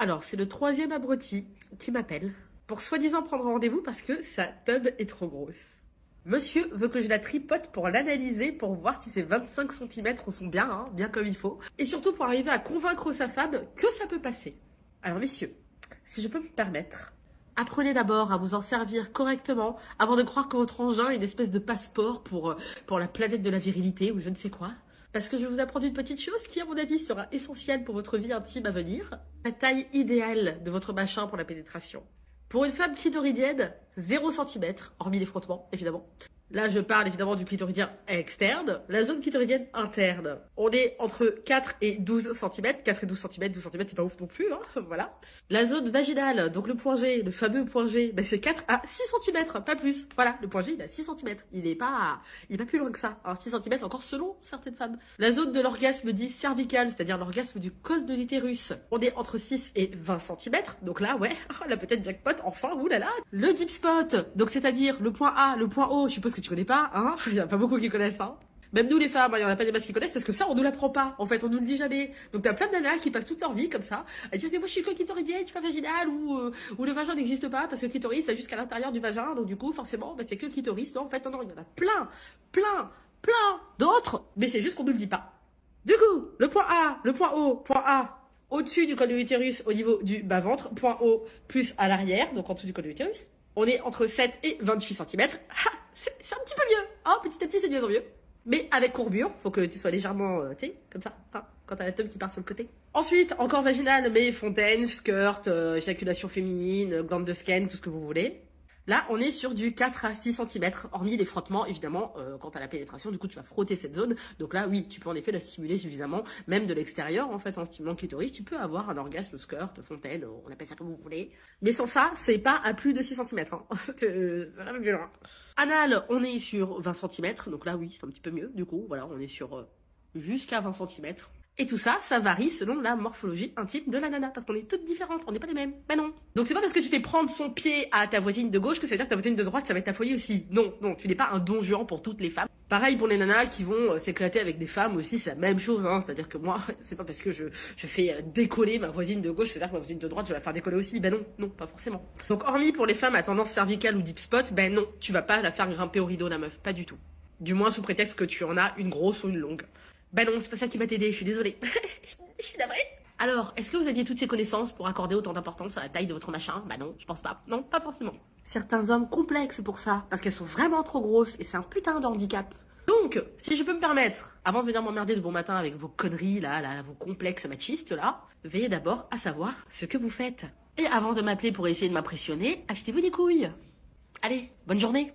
Alors, c'est le troisième abruti qui m'appelle pour soi-disant prendre rendez-vous parce que sa tub est trop grosse. Monsieur veut que je la tripote pour l'analyser, pour voir si ses 25 centimètres sont bien, hein, bien comme il faut. Et surtout pour arriver à convaincre sa femme que ça peut passer. Alors messieurs, si je peux me permettre, apprenez d'abord à vous en servir correctement avant de croire que votre engin est une espèce de passeport pour la planète de la virilité ou je ne sais quoi. Parce que je vais vous apprendre une petite chose qui, à mon avis, sera essentielle pour votre vie intime à venir. La taille idéale de votre machin pour la pénétration. Pour une femme clitoridienne, 0 cm, hormis les frottements, évidemment. Là, je parle évidemment du clitoridien externe, la zone clitoridienne interne. On est entre 4 et 12 cm. 4 et 12 cm, 12 cm, c'est pas ouf non plus, hein, voilà. La zone vaginale, donc le point G, le fameux point G, ben c'est 4 à 6 cm, pas plus. Voilà, le point G, il a 6 cm. Il est pas plus loin que ça. Alors 6 cm encore selon certaines femmes. La zone de l'orgasme dit cervical, c'est-à-dire l'orgasme du col de l'utérus. On est entre 6 et 20 cm. Donc là, ouais, là peut-être jackpot, enfin, oulala. Le deep spot, donc c'est-à-dire le point A, le point O, je suppose que tu connais pas, hein. Il y en a pas beaucoup qui connaissent, hein. Même nous les femmes, il y en a pas des masses qui connaissent parce que ça on nous l'apprend pas, en fait on nous le dit jamais. Donc t'as plein de nanas qui passent toute leur vie comme ça à dire mais moi je suis que clitoridienne, je suis pas vaginale ou le vagin n'existe pas parce que le clitoris va jusqu'à l'intérieur du vagin, donc du coup forcément bah, c'est que le clitoris. Non en fait non, il y en a plein d'autres, mais c'est juste qu'on nous le dit pas. Du coup, le point A, le point O, point A au-dessus du col de l'utérus au niveau du bas-ventre, point O plus à l'arrière, donc en dessous du col de l'utérus. On est entre 7 et 28 cm. C'est un petit peu mieux, hein, petit à petit c'est de mieux en mieux. Mais avec courbure, faut que tu sois légèrement, tu sais, comme ça, hein, quand t'as la teub qui part sur le côté. Ensuite, encore vaginal, mais fontaine, skirt, éjaculation féminine, glande de Skene, tout ce que vous voulez. Là, on est sur du 4 à 6 cm, hormis les frottements, évidemment, quant à la pénétration, du coup, tu vas frotter cette zone. Donc là, oui, tu peux en effet la stimuler suffisamment, même de l'extérieur, en fait, en stimulant le clitoris, tu peux avoir un orgasme skirt, fontaine, on appelle ça comme vous voulez. Mais sans ça, c'est pas à plus de 6 cm, hein. C'est vraiment violent. Anal, on est sur 20 cm, donc là, oui, c'est un petit peu mieux, du coup, voilà, on est sur jusqu'à 20 cm. Et tout ça, ça varie selon la morphologie intime de la nana, parce qu'on est toutes différentes, on n'est pas les mêmes. Ben non. Donc c'est pas parce que tu fais prendre son pied à ta voisine de gauche que ça veut dire que ta voisine de droite, ça va être ta folie aussi. Non, tu n'es pas un don Juan pour toutes les femmes. Pareil pour les nanas qui vont s'éclater avec des femmes aussi, c'est la même chose, hein. C'est-à-dire que moi, c'est pas parce que je fais décoller ma voisine de gauche, c'est-à-dire que ma voisine de droite, je vais la faire décoller aussi. Ben non, pas forcément. Donc hormis pour les femmes à tendance cervicale ou deep spot, ben non, tu vas pas la faire grimper au rideau, la meuf, pas du tout. Du moins sous prétexte que tu en as une grosse ou une longue. Ben non, c'est pas ça qui va t'aider, je suis désolée. Je suis navrée. Alors, est-ce que vous aviez toutes ces connaissances pour accorder autant d'importance à la taille de votre machin? Bah non, je pense pas. Non, pas forcément. Certains hommes complexent pour ça, parce qu'elles sont vraiment trop grosses, et c'est un putain de handicap. Donc, si je peux me permettre, avant de venir m'emmerder de bon matin avec vos conneries là, vos complexes machistes là, veillez d'abord à savoir ce que vous faites. Et avant de m'appeler pour essayer de m'impressionner, achetez-vous des couilles. Allez, bonne journée.